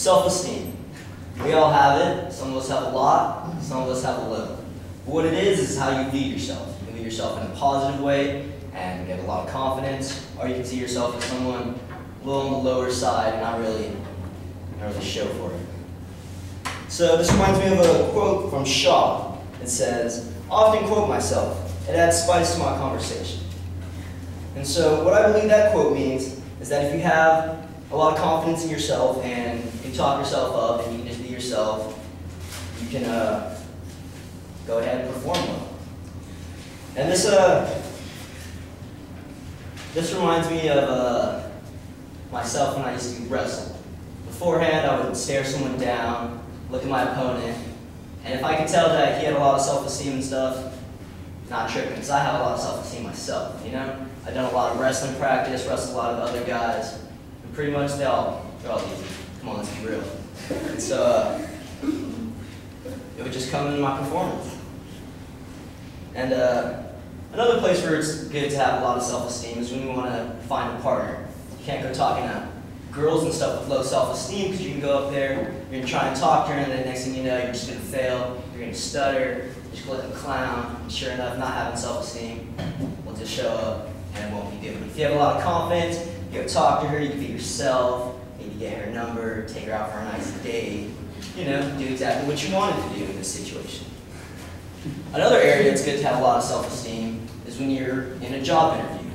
Self-esteem. We all have it. Some of us have a lot, some of us have a little. But what it is how you view yourself. You can view yourself in a positive way and get a lot of confidence, or you can see yourself as someone a little on the lower side and not really show for it. So this reminds me of a quote from Shaw. It says, "I often quote myself. It adds spice to my conversation." And so what I believe that quote means is that if you have a lot of confidence in yourself and you talk yourself up and you can just be yourself, you can go ahead and perform well. And this reminds me of myself when I used to wrestle. Beforehand, I would stare someone down, look at my opponent, and if I could tell that he had a lot of self-esteem and stuff, not tripping, because I have a lot of self-esteem myself, you know? I've done a lot of wrestling practice, wrestled a lot of other guys, and pretty much they're all easy. Come on, let's be real. And so, it would just come in my performance. And another place where it's good to have a lot of self-esteem is when you want to find a partner. You can't go talking to girls and stuff with low self-esteem, because you can go up there, you're going to try and talk to her, and then next thing you know, you're just going to fail, you're going to stutter, you're just going to look like a clown, and sure enough, not having self-esteem will just show up, and it won't be good. But if you have a lot of confidence, you go talk to her, you can be yourself, maybe get her number, take her out for a nice date, you know, do exactly what you wanted to do in this situation. Another area it's good to have a lot of self-esteem is when you're in a job interview.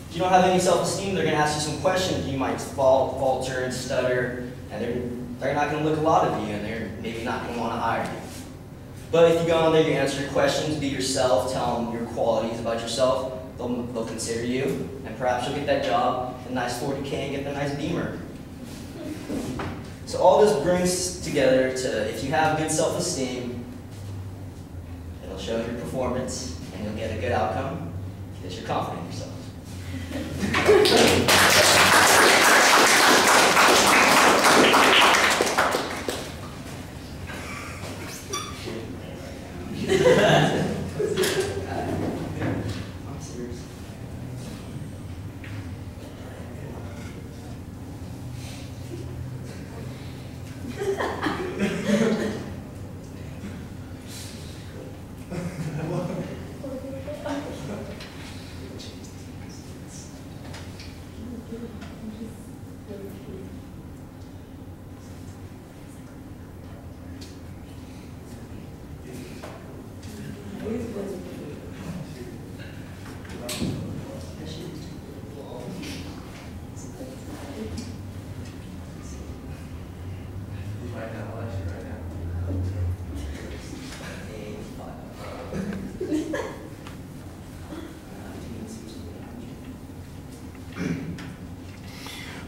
If you don't have any self-esteem, they're going to ask you some questions. You might falter and stutter, and they're not going to look a lot of you, and they're maybe not going to want to hire you. But if you go in there, you answer your questions, be yourself, tell them your qualities about yourself, they'll consider you, and perhaps you'll get that job, a nice 40K, and get the nice Beamer. So all this brings together to, if you have good self-esteem, it'll show your performance, and you'll get a good outcome because you're confident in yourself.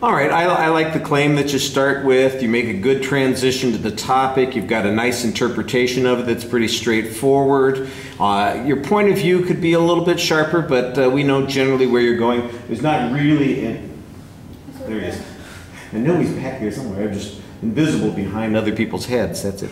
All right, I like the claim that you start with. You make a good transition to the topic. You've got a nice interpretation of it that's pretty straightforward. Your point of view could be a little bit sharper, but we know generally where you're going. There's not really there he is. I know he's back here somewhere. I'm just invisible behind other people's heads. That's it.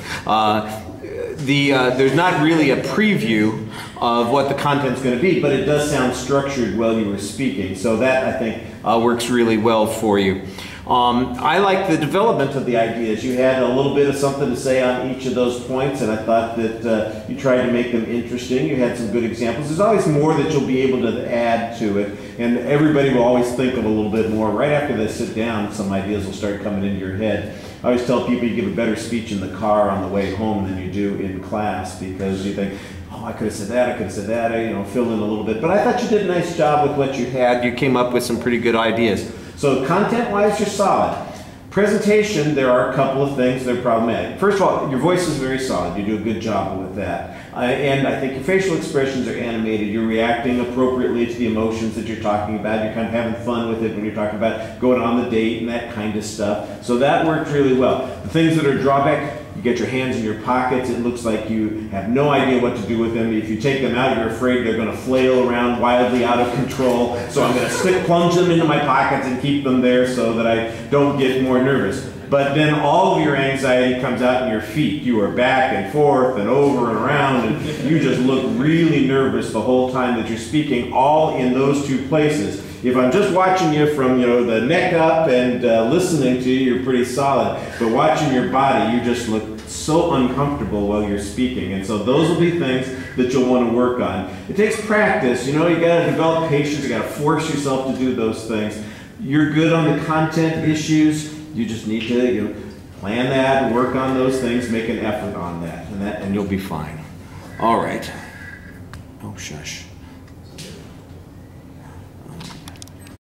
There's not really a preview of what the content's going to be, but it does sound structured while you were speaking. So that, I think, works really well for you. I like the development of the ideas. You had a little bit of something to say on each of those points, and I thought that you tried to make them interesting. You had some good examples. There's always more that you'll be able to add to it, and everybody will always think of a little bit more. Right after they sit down, some ideas will start coming into your head. I always tell people you give a better speech in the car on the way home than you do in class, because you think, oh, I could have said that, I could have said that, you know, fill in a little bit. But I thought you did a nice job with what you had. You came up with some pretty good ideas. So content-wise, you're solid. Presentation, there are a couple of things that are problematic. First of all, your voice is very solid. You do a good job with that. And I think your facial expressions are animated. You're reacting appropriately to the emotions that you're talking about. You're kind of having fun with it when you're talking about going on the date and that kind of stuff. So that worked really well. The things that are drawback, you get your hands in your pockets. It looks like you have no idea what to do with them. If you take them out, you're afraid they're going to flail around wildly out of control. So I'm going to plunge them into my pockets and keep them there so that I don't get more nervous. but then all of your anxiety comes out in your feet. You are back and forth and over and around, and you just look really nervous the whole time that you're speaking, all in those two places. If I'm just watching you from, the neck up and listening to you, you're pretty solid. But watching your body, you just look so uncomfortable while you're speaking. And so those will be things that you'll want to work on. It takes practice. You got to develop patience. You got to force yourself to do those things. You're good on the content issues. You just need to, plan that, work on those things, make an effort on that, and you'll be fine. All right. Oh, shush.